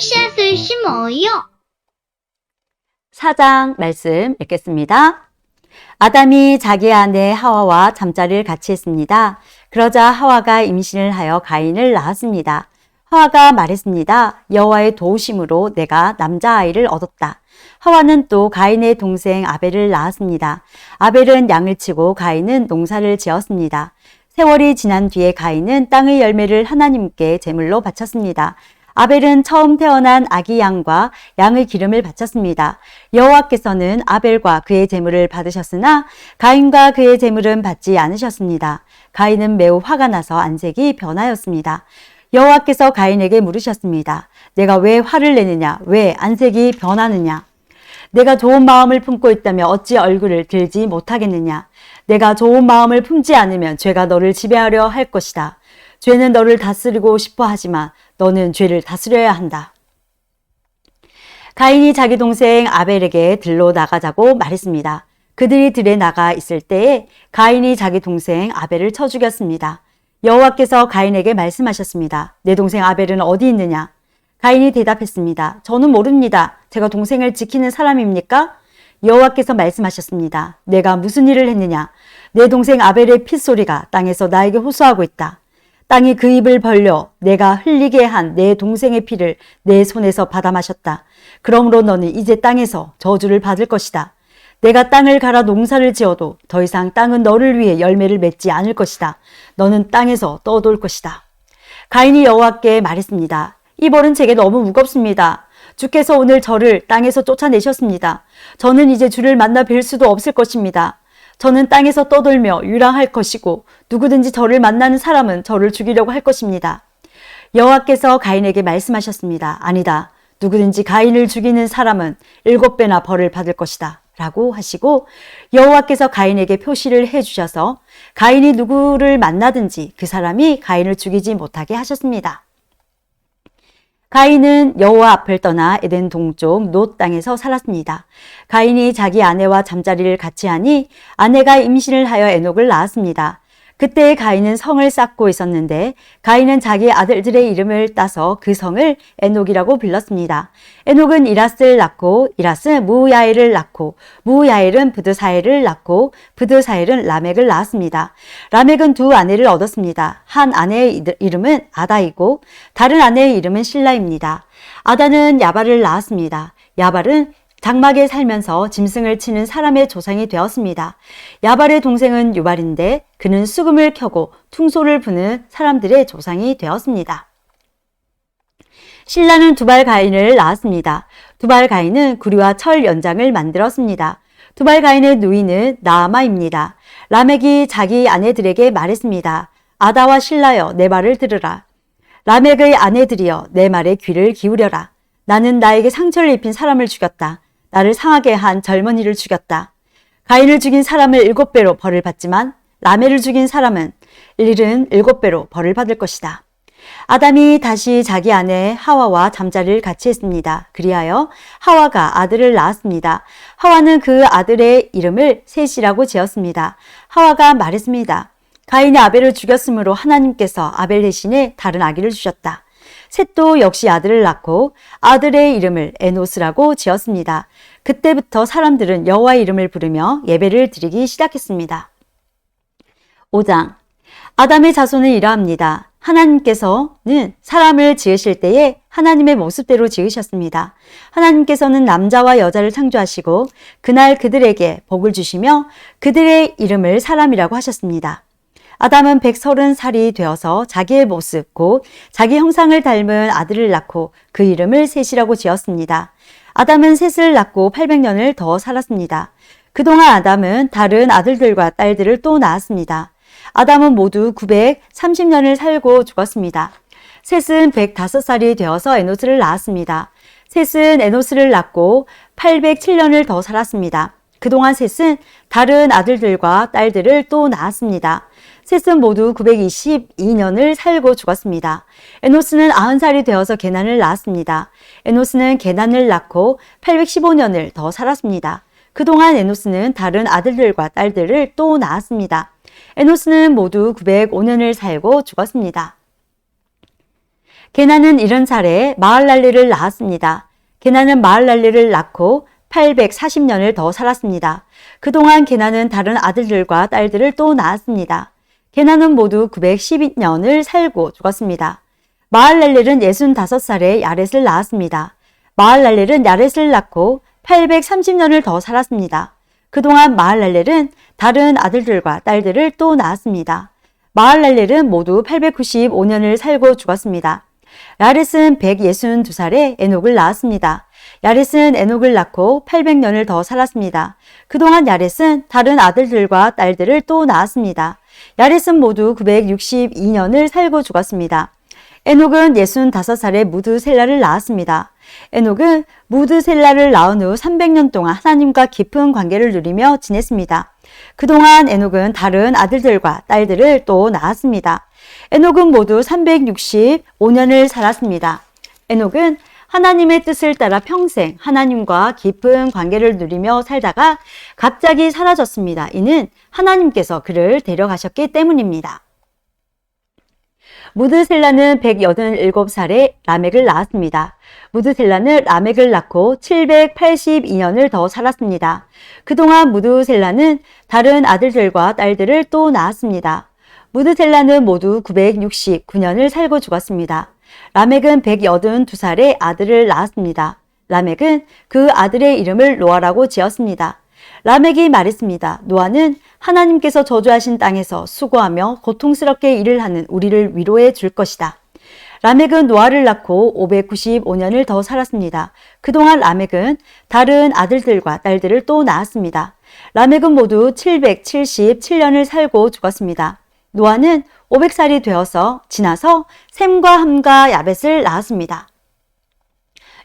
씨앗을 심어요. 4장 말씀 읽겠습니다. 아담이 자기 아내 하와와 잠자리를 같이 했습니다. 그러자 하와가 임신을 하여 가인을 낳았습니다. 하와가 말했습니다. 여호와의 도우심으로 내가 남자아이를 얻었다. 하와는 또 가인의 동생 아벨을 낳았습니다. 아벨은 양을 치고 가인은 농사를 지었습니다. 세월이 지난 뒤에 가인은 땅의 열매를 하나님께 제물로 바쳤습니다. 아벨은 처음 태어난 아기 양과 양의 기름을 바쳤습니다. 여호와께서는 아벨과 그의 제물을 받으셨으나 가인과 그의 제물은 받지 않으셨습니다. 가인은 매우 화가 나서 안색이 변하였습니다. 여호와께서 가인에게 물으셨습니다. 내가 왜 화를 내느냐? 왜 안색이 변하느냐? 내가 좋은 마음을 품고 있다면 어찌 얼굴을 들지 못하겠느냐? 내가 좋은 마음을 품지 않으면 죄가 너를 지배하려 할 것이다. 죄는 너를 다스리고 싶어 하지만 너는 죄를 다스려야 한다. 가인이 자기 동생 아벨에게 들로 나가자고 말했습니다. 그들이 들에 나가 있을 때에 가인이 자기 동생 아벨을 쳐 죽였습니다. 여호와께서 가인에게 말씀하셨습니다. 내 동생 아벨은 어디 있느냐? 가인이 대답했습니다. 저는 모릅니다. 제가 동생을 지키는 사람입니까? 여호와께서 말씀하셨습니다. 내가 무슨 일을 했느냐? 내 동생 아벨의 핏소리가 땅에서 나에게 호소하고 있다. 땅이 그 입을 벌려 내가 흘리게 한 내 동생의 피를 내 손에서 받아 마셨다. 그러므로 너는 이제 땅에서 저주를 받을 것이다. 내가 땅을 갈아 농사를 지어도 더 이상 땅은 너를 위해 열매를 맺지 않을 것이다. 너는 땅에서 떠돌 것이다. 가인이 여호와께 말했습니다. 이 벌은 제게 너무 무겁습니다. 주께서 오늘 저를 땅에서 쫓아내셨습니다. 저는 이제 주를 만나 뵐 수도 없을 것입니다. 저는 땅에서 떠돌며 유랑할 것이고 누구든지 저를 만나는 사람은 저를 죽이려고 할 것입니다. 여호와께서 가인에게 말씀하셨습니다. 아니다. 누구든지 가인을 죽이는 사람은 7배나 벌을 받을 것이다. 라고 하시고 여호와께서 가인에게 표시를 해주셔서 가인이 누구를 만나든지 그 사람이 가인을 죽이지 못하게 하셨습니다. 가인은 여호와 앞을 떠나 에덴 동쪽 놋 땅에서 살았습니다. 가인이 자기 아내와 잠자리를 같이 하니 아내가 임신을 하여 에녹을 낳았습니다. 그때 가인은 성을 쌓고 있었는데 가인은 자기 아들들의 이름을 따서 그 성을 에녹이라고 불렀습니다. 에녹은 이랏을 낳고 이랏은 무야엘을 낳고 무야엘은 브드사엘을 낳고 브드사엘은 라멕을 낳았습니다. 라멕은 두 아내를 얻었습니다. 한 아내의 이름은 아다이고 다른 아내의 이름은 실라입니다. 아다는 야발을 낳았습니다. 야발은 장막에 살면서 짐승을 치는 사람의 조상이 되었습니다. 야발의 동생은 유발인데 그는 수금을 켜고 퉁소를 부는 사람들의 조상이 되었습니다. 실라는 두발 가인을 낳았습니다. 두발 가인은 구리와 철 연장을 만들었습니다. 두발 가인의 누이는 나아마입니다. 라멕이 자기 아내들에게 말했습니다. 아다와 실라여 내 말을 들으라. 라멕의 아내들이여 내 말에 귀를 기울여라. 나는 나에게 상처를 입힌 사람을 죽였다. 나를 상하게 한 젊은이를 죽였다. 가인을 죽인 사람을 7배로 벌을 받지만 라멕을 죽인 사람은 7배로 벌을 받을 것이다. 아담이 다시 자기 아내 하와와 잠자리를 같이 했습니다. 그리하여 하와가 아들을 낳았습니다. 하와는 그 아들의 이름을 셋이라고 지었습니다. 하와가 말했습니다. 가인이 아벨을 죽였으므로 하나님께서 아벨 대신에 다른 아기를 주셨다. 셋도 역시 아들을 낳고 아들의 이름을 에노스라고 지었습니다. 그때부터 사람들은 여호와의 이름을 부르며 예배를 드리기 시작했습니다. 5장 아담의 자손은 이러합니다. 하나님께서는 사람을 지으실 때에 하나님의 모습대로 지으셨습니다. 하나님께서는 남자와 여자를 창조하시고 그날 그들에게 복을 주시며 그들의 이름을 사람이라고 하셨습니다. 아담은 130살이 되어서 자기의 모습 곧 자기 형상을 닮은 아들을 낳고 그 이름을 셋이라고 지었습니다. 아담은 셋을 낳고 800년을 더 살았습니다. 그동안 아담은 다른 아들들과 딸들을 또 낳았습니다. 아담은 모두 930년을 살고 죽었습니다. 셋은 105살이 되어서 에노스를 낳았습니다. 셋은 에노스를 낳고 807년을 더 살았습니다. 그동안 셋은 다른 아들들과 딸들을 또 낳았습니다. 셋은 모두 922년을 살고 죽었습니다. 에노스는 90살이 되어서 게난을 낳았습니다. 에노스는 게난을 낳고 815년을 더 살았습니다. 그동안 에노스는 다른 아들들과 딸들을 또 낳았습니다. 에노스는 모두 905년을 살고 죽었습니다. 게나는 70살에 마할랄레를 낳았습니다. 게나는 마할랄레를 낳고 840년을 더 살았습니다. 그동안 게나는 다른 아들들과 딸들을 또 낳았습니다. 게나는 모두 912년을 살고 죽었습니다. 마할랄렐은 65살에 야렛을 낳았습니다. 마할랄렐은 야렛을 낳고 830년을 더 살았습니다. 그동안 마할랄렐은 다른 아들들과 딸들을 또 낳았습니다. 마할랄렐은 모두 895년을 살고 죽었습니다. 야렛은 162살에 에녹을 낳았습니다. 야렛은 에녹을 낳고 800년을 더 살았습니다. 그동안 야렛은 다른 아들들과 딸들을 또 낳았습니다. 야렛은 모두 962년을 살고 죽었습니다. 에녹은 65살에 무드셀라를 낳았습니다. 에녹은 무드셀라를 낳은 후 300년 동안 하나님과 깊은 관계를 누리며 지냈습니다. 그동안 에녹은 다른 아들들과 딸들을 또 낳았습니다. 에녹은 모두 365년을 살았습니다. 에녹은 하나님의 뜻을 따라 평생 하나님과 깊은 관계를 누리며 살다가 갑자기 사라졌습니다. 이는 하나님께서 그를 데려가셨기 때문입니다. 무드셀라는 187살에 라멕을 낳았습니다. 무드셀라는 라멕을 낳고 782년을 더 살았습니다. 그동안 무드셀라는 다른 아들들과 딸들을 또 낳았습니다. 무드셀라는 모두 969년을 살고 죽었습니다. 라멕은 182살에 아들을 낳았습니다. 라멕은 그 아들의 이름을 노아라고 지었습니다. 라멕이 말했습니다. 노아는 하나님께서 저주하신 땅에서 수고하며 고통스럽게 일을 하는 우리를 위로해 줄 것이다. 라멕은 노아를 낳고 595년을 더 살았습니다. 그동안 라멕은 다른 아들들과 딸들을 또 낳았습니다. 라멕은 모두 777년을 살고 죽었습니다. 노아는 500살이 되어서 지나서 셈과 함과 야벳을 낳았습니다.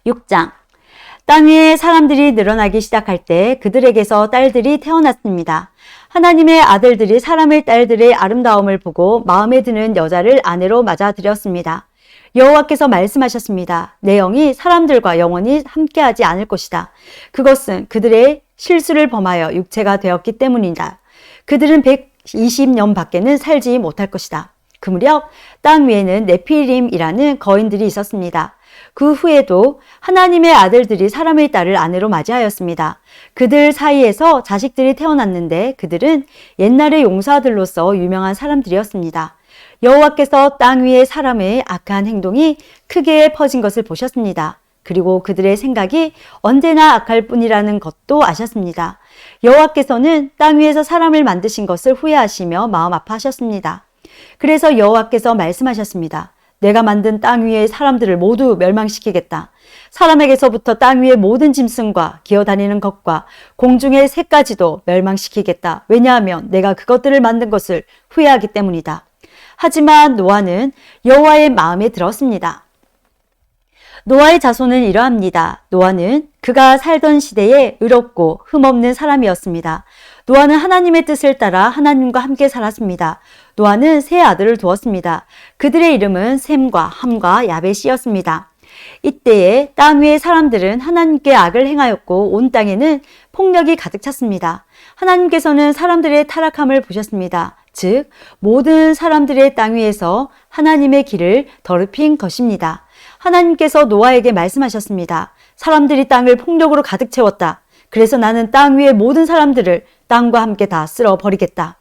6장. 땅 위에 사람들이 늘어나기 시작할 때 그들에게서 딸들이 태어났습니다. 하나님의 아들들이 사람의 딸들의 아름다움을 보고 마음에 드는 여자를 아내로 맞아들였습니다. 여호와께서 말씀하셨습니다. 내 영이 사람들과 영원히 함께하지 않을 것이다. 그것은 그들의 실수를 범하여 육체가 되었기 때문이다. 그들은 120년 밖에는 살지 못할 것이다. 그 무렵 땅 위에는 네피림이라는 거인들이 있었습니다. 그 후에도 하나님의 아들들이 사람의 딸을 아내로 맞이하였습니다. 그들 사이에서 자식들이 태어났는데 그들은 옛날의 용사들로서 유명한 사람들이었습니다. 여호와께서 땅 위에 사람의 악한 행동이 크게 퍼진 것을 보셨습니다. 그리고 그들의 생각이 언제나 악할 뿐이라는 것도 아셨습니다. 여호와께서는 땅 위에서 사람을 만드신 것을 후회하시며 마음 아파하셨습니다. 그래서 여호와께서 말씀하셨습니다. 내가 만든 땅 위의 사람들을 모두 멸망시키겠다. 사람에게서부터 땅 위의 모든 짐승과 기어다니는 것과 공중의 새까지도 멸망시키겠다. 왜냐하면 내가 그것들을 만든 것을 후회하기 때문이다. 하지만 노아는 여호와의 마음에 들었습니다. 노아의 자손은 이러합니다. 노아는 그가 살던 시대에 의롭고 흠없는 사람이었습니다. 노아는 하나님의 뜻을 따라 하나님과 함께 살았습니다. 노아는 세 아들을 두었습니다. 그들의 이름은 셈과 함과 야벳이었습니다. 이때에 땅 위의 사람들은 하나님께 악을 행하였고 온 땅에는 폭력이 가득 찼습니다. 하나님께서는 사람들의 타락함을 보셨습니다. 즉 모든 사람들의 땅 위에서 하나님의 길을 더럽힌 것입니다. 하나님께서 노아에게 말씀하셨습니다. 사람들이 땅을 폭력으로 가득 채웠다. 그래서 나는 땅 위의 모든 사람들을 땅과 함께 다 쓸어버리겠다.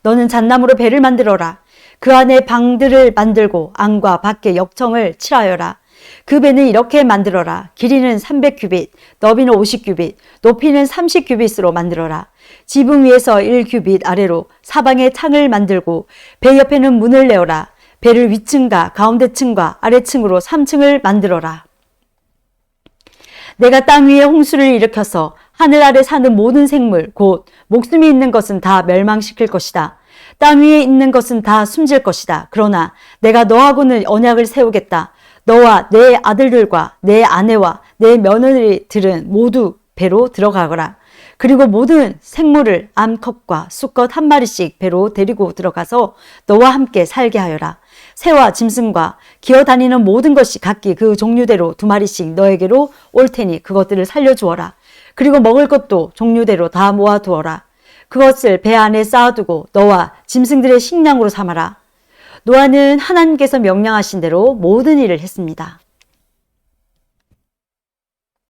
너는 잣나무로 배를 만들어라. 그 안에 방들을 만들고 안과 밖에 역청을 칠하여라. 그 배는 이렇게 만들어라. 길이는 300규빗, 너비는 50규빗, 높이는 30규빗으로 만들어라. 지붕 위에서 1규빗 아래로 사방에 창을 만들고 배 옆에는 문을 내어라. 배를 위층과 가운데층과 아래층으로 3층을 만들어라. 내가 땅 위에 홍수를 일으켜서 하늘 아래 사는 모든 생물, 곧 목숨이 있는 것은 다 멸망시킬 것이다. 땅 위에 있는 것은 다 숨질 것이다. 그러나 내가 너하고는 언약을 세우겠다. 너와 내 아들들과 내 아내와 내 며느리들은 모두 배로 들어가거라. 그리고 모든 생물을 암컷과 수컷 한 마리씩 배로 데리고 들어가서 너와 함께 살게 하여라. 새와 짐승과 기어다니는 모든 것이 각기 그 종류대로 2마리씩 너에게로 올 테니 그것들을 살려주어라. 그리고 먹을 것도 종류대로 다 모아두어라. 그것을 배 안에 쌓아두고 너와 짐승들의 식량으로 삼아라. 노아는 하나님께서 명령하신 대로 모든 일을 했습니다.